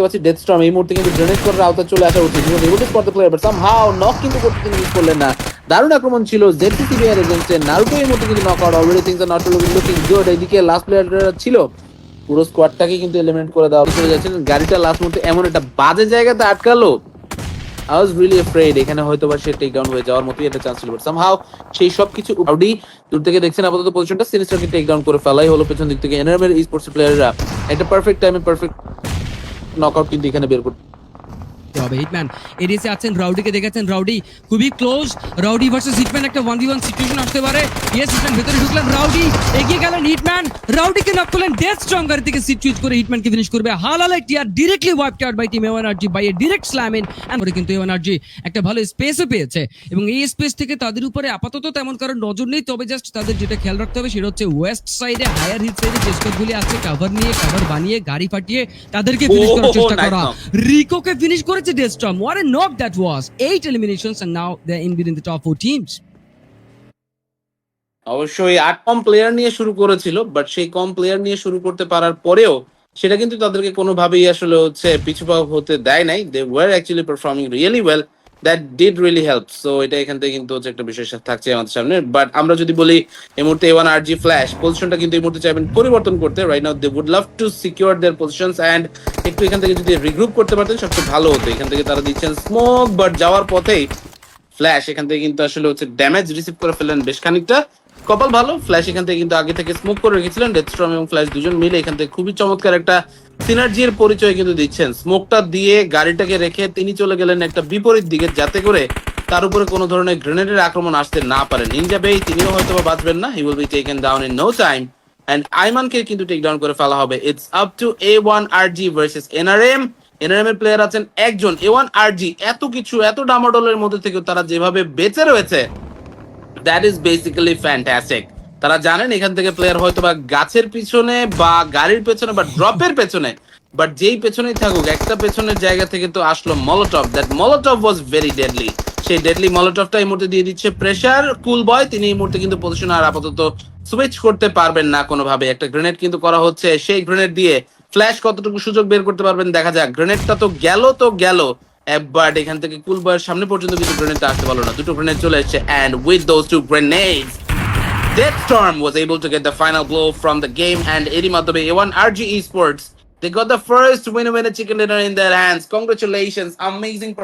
পাচ্ছি ডেথস্টর্ম এই মুহূর্তে কিন্তু গ্রেনেড করার আওতায় চলে আসা উচিত। প্লেয়ার বাট সামহাউ নক কিন্তু করতে তিনি মিস করলেন না। দারুণ আক্রমণ ছিল জেডসিসিবি এর এগেইনস্টে। নারুটো এই মুহূর্তে কিন্তু knock out. Already things are not looking good. এইদিকে লাস্ট প্লেয়াররা ছিল পুরো স্কোয়াডটাকে কিন্তু এলিমিনেট করে দেওয়া চলে যাচ্ছে। গাড়িটা লাস্ট মুহূর্তে এমন একটা বাজে জায়গাতে আটকালো, I was really afraid এখানে হয়তো বা সে টেক ডাউন হয়ে যাওয়ার মতোই একটা চান্স ছিল, বাট সামহাউ সেই সব কিছু আউডি দূর থেকে দেখছেন আপাতত পজিশনটা সিনিস্টারকে টেক ডাউন করে ফেলাই হলো পেছন দিক থেকে। এনআরএম এর স্পোর্টস প্লেয়াররা একটা পারফেক্ট টাইমে পারফেক্ট নকআউট কিন্তু এখানে বের করতে হবে। হিটম্যান এরিয়াতে আছেন, রাউডিকে দেখেছেন, রাউডি খুবই ক্লোজ। রাউডি ভার্সেস হিটম্যান একটা 1v1 সিচুয়েশন আসতে পারে। ইয়েস, হিটম্যান ভেতরে ঢুকলেন, রাউডি এগিয়ে গেলেন, হিটম্যান রাউডিকে নক করলেন। ডেথ স্ট্রঙ্গার থেকে সিট চুজ করে হিটম্যানকে ফিনিশ করবে। হালালে tier directly wiped out by team A one RG by a direct slam in. And কিন্তু এওয়ানার্জি একটা ভালো স্পেসও পেয়েছে এবং এই স্পেস থেকে তাদের উপরে আপাতত তেমন কারণ নজর নেই, তবে জাস্ট তাদের যেটা খেয়াল রাখতে হবে সেটা হচ্ছে ওয়েস্ট সাইডে হায়ার হিল সাইডে যে স্কোরগুলি আছে কভার নিয়ে কভার বানিয়ে গাড়ি ফাটিয়ে তাদেরকে ফিনিশ করার চেষ্টা করা। রিকোকে ফিনিশ করেছে ডেথস্টর্ম। What a knock that was. 8 eliminations and now they're in within the top 4 teams. অবশ্যই 8 কম প্লেয়ার নিয়ে শুরু করেছিল, বাট সেই কম প্লেয়ার নিয়ে শুরু করতে পারার পরেও সেটা কিন্তু তাদেরকে কোনোভাবেই আসলে হচ্ছে পিছুপা হতে দেয় নাই। They were actually performing really well, that did really help. So এটা এখান থেকে কিন্তু হচ্ছে একটা বিষয় থাকছে আমাদের সামনে। বাট আমরা যদি বলি এই মুহূর্তে A1RG ফ্ল্যাশ পজিশনটা কিন্তু এই মুহূর্তে চাইবেন পরিবর্তন করতে। Right now they would love to secure their positions and একটু এখান থেকে যদি রিগ্রুপ করতে পারতেন সবচেয়ে ভালো হতো। এখান থেকে তারা দিচ্ছেন স্মোক, বাট যাওয়ার পথেই ফ্ল্যাশ এখান থেকে কিন্তু আসলে হচ্ছে ড্যামেজ রিসিভ করে ফেললেন বেশ খানিকটা। কপাল ভালো, ফ্ল্যাশ এখান থেকে কিন্তু আগে থেকে স্মোক করে রেখেছিলেন। ডেথস্টর্ম এবং ফ্ল্যাশ দুজন মিলে এখান থেকে খুবই চমৎকার একটা সিনার্জির পরিচয় কিন্তু দিচ্ছেন। স্মোকটা দিয়ে গাড়িটাকে রেখে তিনি চলে গেলেন একটা বিপরীত দিকে, যাতে করে তার উপরে কোনো ধরনের গ্রেনেডের আক্রমণ আসতে না পারে। নিনজা বেই তিনিও হয়তো বাঁচবেন না, he will be taken down in no time and আইমানকে কিন্তু টেক ডাউন করে ফেলা হবে। It's up to A1RG versus NRM. NRM এর প্লেয়ার আছেন একজন। A1RG এত কিছু এত ডামাডোলের মধ্যে থেকে তারা যেভাবে বেঁচে রয়েছে, দ্যাট ইজ বেসিক্যালি ফ্যান্টাস্টিক। তারা জানেন এখান থেকে প্লেয়ার হয়তো বা গাছের পিছনে বা গাড়ির পেছনে বা ড্রপের পেছনে, বাট যেই পেছনেই থাকুক একটা পেছনের জায়গা থেকে তো আসলো Molotov. That Molotov was very deadly. সেই ডেডলি মলোটভটা এই মুহূর্তে দিয়ে দিচ্ছে প্রেসার কুল বয়। তিনি এই মুহূর্তে কিন্তু পজিশন আর আপাতত সুইচ করতে পারবেন না কোনোভাবে। একটা গ্রেনেড কিন্তু করা হচ্ছে, সেই গ্রেনেড দিয়ে ফ্ল্যাশ কতটুকু সুযোগ বের করতে পারবেন দেখা যাক। গ্রেনেডটা তো গেল একবার এখান থেকে কুল বয়ের সামনে পর্যন্ত কিন্তু গ্রেনেডটা আসতে পারলো না। দুটো গ্রেনেড চলে এসেছে and with those two grenades Deathstorm was able to get the final blow from the game and এরই মাধ্যমে A1RG Esports they got the first winner chicken dinner in their hands. Congratulations, amazing performance.